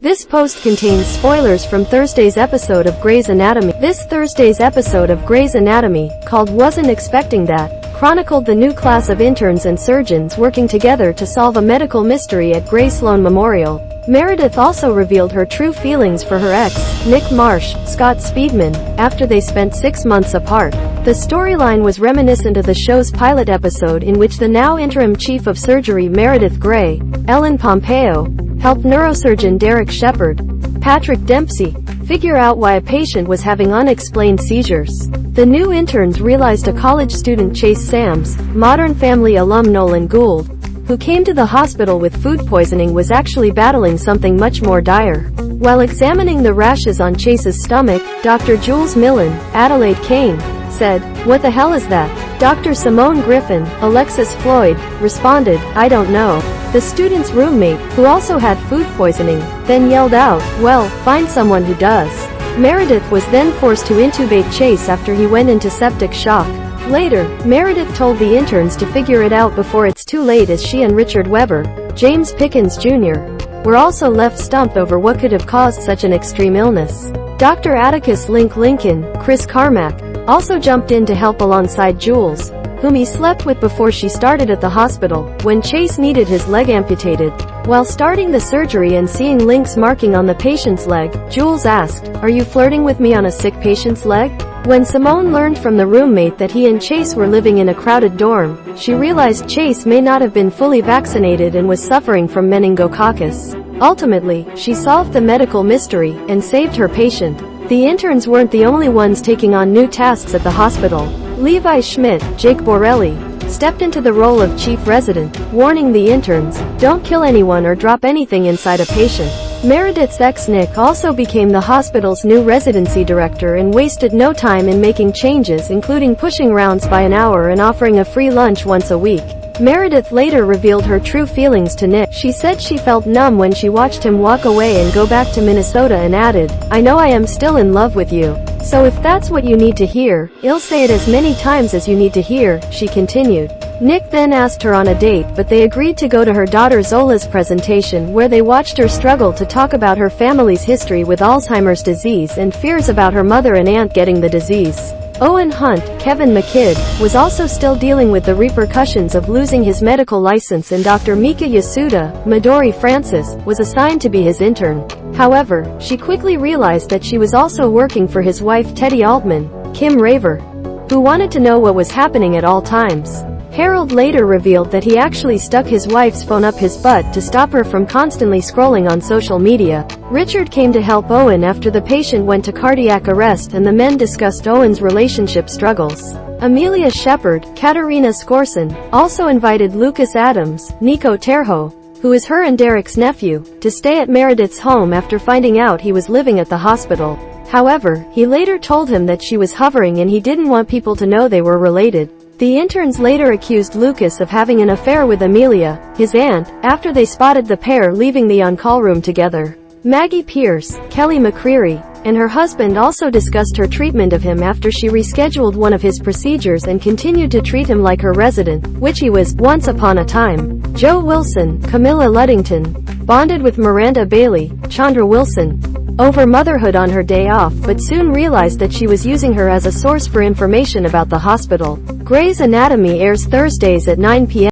This post contains spoilers from Thursday's episode of Grey's Anatomy. This Thursday's episode of Grey's Anatomy, called Wasn't Expecting That, chronicled the new class of interns and surgeons working together to solve a medical mystery at Grey Sloan Memorial. Meredith also revealed her true feelings for her ex, Nick Marsh, Scott Speedman, after they spent 6 months apart. The storyline was reminiscent of the show's pilot episode in which the now interim chief of surgery Meredith Grey, Ellen Pompeo, helped neurosurgeon Derek Shepard, Patrick Dempsey, figure out why a patient was having unexplained seizures. The new interns realized a college student Chase Sams, Modern Family alum Nolan Gould, who came to the hospital with food poisoning, was actually battling something much more dire. While examining the rashes on Chase's stomach, Dr. Jules Millen, Adelaide Kane, said, "What the hell is that?" Dr. Simone Griffin, Alexis Floyd, responded, "I don't know." The student's roommate, who also had food poisoning, then yelled out, "Well, find someone who does." Meredith was then forced to intubate Chase after he went into septic shock. Later, Meredith told the interns to figure it out before it's too late, as she and Richard Weber, James Pickens Jr., were also left stumped over what could have caused such an extreme illness. Dr. Atticus Lincoln, Chris Carmack, also jumped in to help alongside Jules, whom he slept with before she started at the hospital, when Chase needed his leg amputated. While starting the surgery and seeing links marking on the patient's leg, Jules asked, "Are you flirting with me on a sick patient's leg?" When Simone learned from the roommate that he and Chase were living in a crowded dorm, she realized Chase may not have been fully vaccinated and was suffering from meningococcus. Ultimately, she solved the medical mystery and saved her patient. The interns weren't the only ones taking on new tasks at the hospital. Levi Schmidt, Jake Borelli, stepped into the role of chief resident, warning the interns, "Don't kill anyone or drop anything inside a patient." Meredith's ex Nick also became the hospital's new residency director and wasted no time in making changes, including pushing rounds by an hour and offering a free lunch once a week. Meredith later revealed her true feelings to Nick. She said she felt numb when she watched him walk away and go back to Minnesota, and added, "I know I am still in love with you. So if that's what you need to hear, I'll say it as many times as you need to hear," she continued. Nick then asked her on a date, but they agreed to go to her daughter Zola's presentation, where they watched her struggle to talk about her family's history with Alzheimer's disease and fears about her mother and aunt getting the disease. Owen Hunt, Kevin McKidd, was also still dealing with the repercussions of losing his medical license, and Dr. Mika Yasuda, Midori Francis, was assigned to be his intern. However, she quickly realized that she was also working for his wife Teddy Altman, Kim Raver, who wanted to know what was happening at all times. Harold later revealed that he actually stuck his wife's phone up his butt to stop her from constantly scrolling on social media. Richard came to help Owen after the patient went to cardiac arrest, and the men discussed Owen's relationship struggles. Amelia Shepard, Katerina Skorson, also invited Lucas Adams, Nico Terho, who is her and Derek's nephew, to stay at Meredith's home after finding out he was living at the hospital. However, he later told him that she was hovering and he didn't want people to know they were related. The interns later accused Lucas of having an affair with Amelia, his aunt, after they spotted the pair leaving the on-call room together. Maggie Pierce, Kelly McCreary, and her husband also discussed her treatment of him after she rescheduled one of his procedures and continued to treat him like her resident, which he was, once upon a time. Joe Wilson, Camilla Luddington, bonded with Miranda Bailey, Chandra Wilson, over motherhood on her day off, but soon realized that she was using her as a source for information about the hospital. Grey's Anatomy airs Thursdays at 9 p.m.